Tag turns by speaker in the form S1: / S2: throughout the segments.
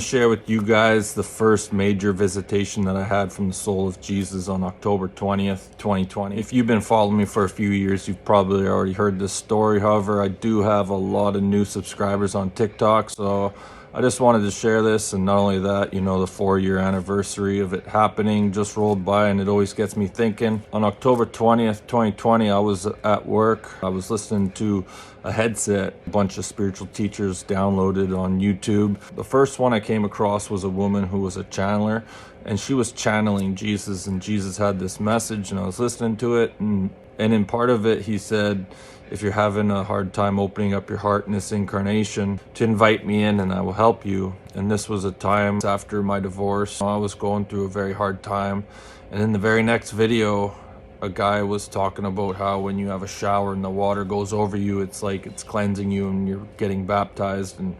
S1: to share with you guys the first major visitation that I had from the soul of Jesus on October 20th, 2020. If you've been following me for a few years, you've probably already heard this story. However, I do have a lot of new subscribers on TikTok, so I just wanted to share this. And not only that, you know, the 4-year anniversary of it happening just rolled by, and it always gets me thinking. On October 20th, 2020, I was at work. I was listening to a headset a bunch of spiritual teachers downloaded on YouTube. The first one I came across was a woman who was a channeler, and she was channeling Jesus, and Jesus had this message, and I was listening to it, and in part of it he said, if you're having a hard time opening up your heart in this incarnation, to invite me in and I will help you. And this was a time after my divorce. I was going through a very hard time, and in the very next video a guy was talking about how when you have a shower and the water goes over you, it's like it's cleansing you and you're getting baptized. And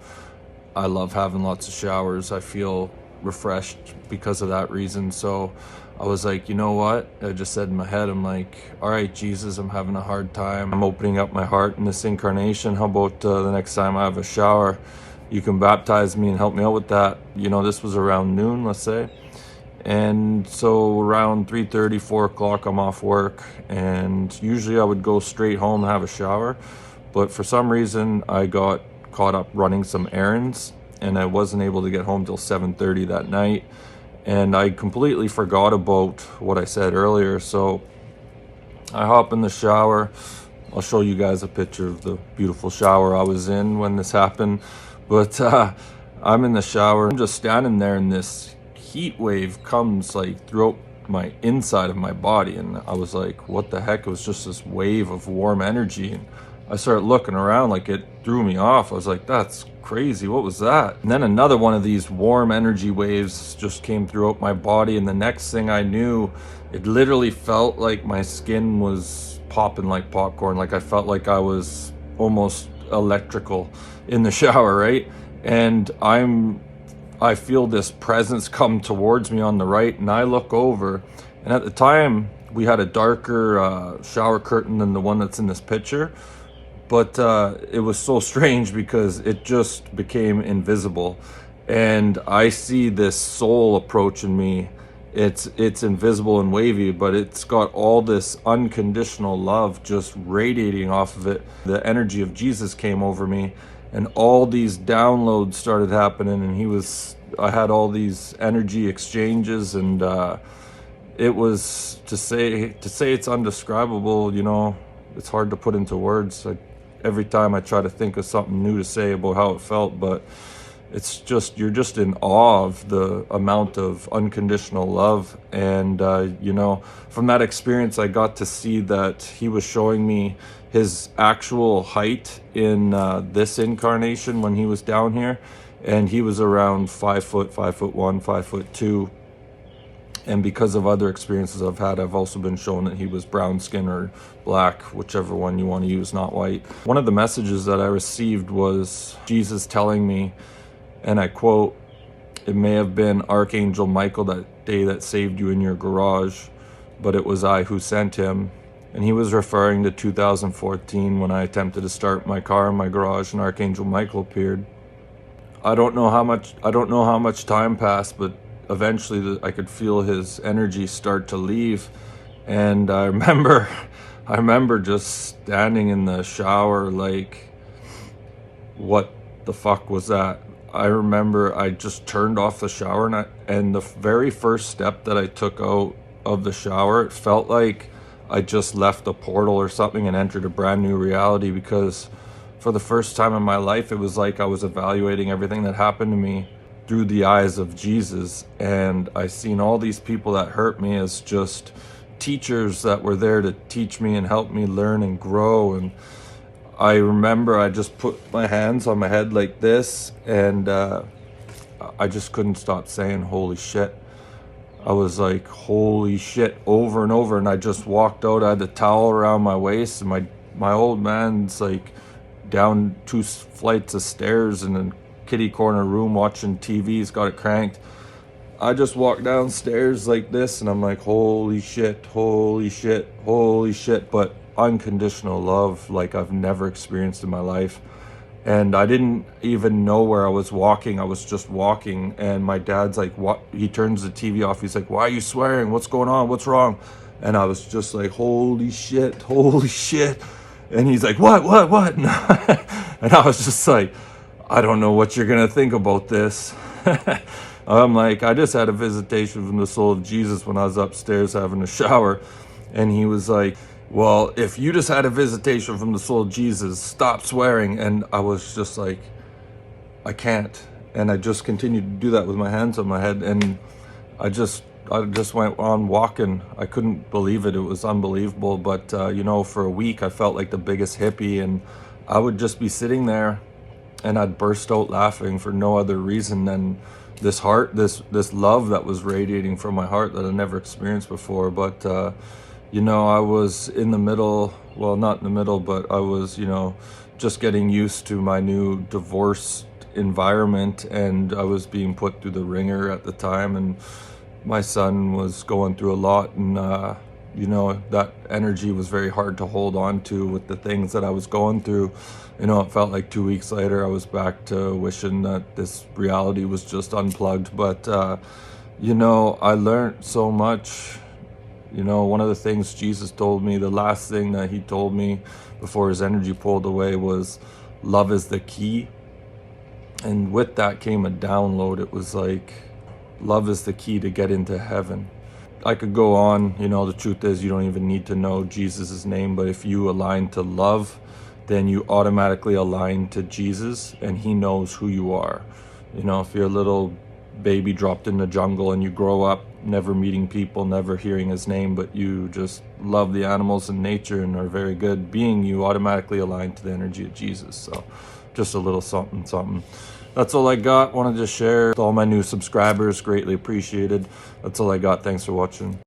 S1: I love having lots of showers. I feel refreshed because of that reason. So I was like, you know what? I just said in my head, I'm like, all right, Jesus, I'm having a hard time. I'm opening up my heart in this incarnation. How about the next time I have a shower, you can baptize me and help me out with that? You know, this was around noon, let's say. And so around 3:30, 4 o'clock, I'm off work, and usually I would go straight home and have a shower. But for some reason, I got caught up running some errands, and I wasn't able to get home till 7:30 that night. And I completely forgot about what I said earlier. So I hop in the shower. I'll show you guys a picture of the beautiful shower I was in when this happened. But I'm in the shower. I'm just standing there, and this heat wave comes like throughout my inside of my body, and I was like, what the heck? It was just this wave of warm energy, and I started looking around, like it threw me off. I was like, that's crazy, what was that? And then another one of these warm energy waves just came throughout my body, and the next thing I knew, it literally felt like my skin was popping like popcorn. Like I felt like I was almost electrical in the shower, right? And I feel this presence come towards me on the right, and I look over, and at the time we had a darker shower curtain than the one that's in this picture, but it was so strange because it just became invisible, and I see this soul approaching me. It's invisible and wavy, but it's got all this unconditional love just radiating off of it. The energy of Jesus came over me, and all these downloads started happening, and I had all these energy exchanges, and it was, to say it's undescribable, you know, it's hard to put into words. Every time I try to think of something new to say about how it felt, but it's just, you're just in awe of the amount of unconditional love. And you know, from that experience, I got to see that he was showing me his actual height in this incarnation when he was down here, and he was around 5 foot, 5'1", 5'2". And because of other experiences I've had, I've also been shown that he was brown skin or black, whichever one you want to use, not white. One of the messages that I received was Jesus telling me, and I quote, "It may have been Archangel Michael that day that saved you in your garage, but it was I who sent him." And he was referring to 2014 when I attempted to start my car in my garage and Archangel Michael appeared. I don't know how much time passed, but eventually I could feel his energy start to leave. And I remember just standing in the shower like, what the fuck was that? I remember I just turned off the shower, and the very first step that I took out of the shower, it felt like I just left a portal or something and entered a brand new reality, because for the first time in my life, it was like I was evaluating everything that happened to me through the eyes of Jesus. And I seen all these people that hurt me as just teachers that were there to teach me and help me learn and grow. And I remember I just put my hands on my head like this, and I just couldn't stop saying, holy shit. I was like, holy shit, over and over. And I just walked out. I had the towel around my waist, and my old man's like down 2 flights of stairs in a kitty corner room watching TV. He's got it cranked. I just walked downstairs like this, and I'm like, holy shit, holy shit, holy shit. But unconditional love like I've never experienced in my life. And I didn't even know where I was walking. I was just walking, and my dad's like, "What?" He turns the TV off. He's like, "Why are you swearing? What's going on? What's wrong?" And I was just like, "Holy shit, holy shit!" And he's like, "What?" And I was just like, "I don't know what you're gonna think about this." I'm like, I just had a visitation from the soul of Jesus when I was upstairs having a shower. And he was like, "Well, if you just had a visitation from the soul of Jesus, stop swearing." And I was just like, I can't. And I just continued to do that with my hands on my head. And I just went on walking. I couldn't believe it. It was unbelievable. But, for a week, I felt like the biggest hippie. And I would just be sitting there and I'd burst out laughing for no other reason than this heart, this love that was radiating from my heart that I never experienced before. But I was in the middle, well, not in the middle, but I was, just getting used to my new divorce environment, and I was being put through the ringer at the time, and my son was going through a lot, and that energy was very hard to hold on to with the things that I was going through. It felt like 2 weeks later I was back to wishing that this reality was just unplugged. But I learned so much. One of the things Jesus told me, the last thing that he told me before his energy pulled away, was love is the key. And with that came a download. It was like, love is the key to get into heaven. I could go on, the truth is you don't even need to know Jesus' name, but if you align to love, then you automatically align to Jesus, and he knows who you are. If you're a little baby dropped in the jungle and you grow up never meeting people, never hearing his name, but you just love the animals and nature and are very good being, you automatically align to the energy of Jesus. So just a little something. That's all I got. Wanted to share with all my new subscribers. Greatly appreciated. That's all I got. Thanks for watching.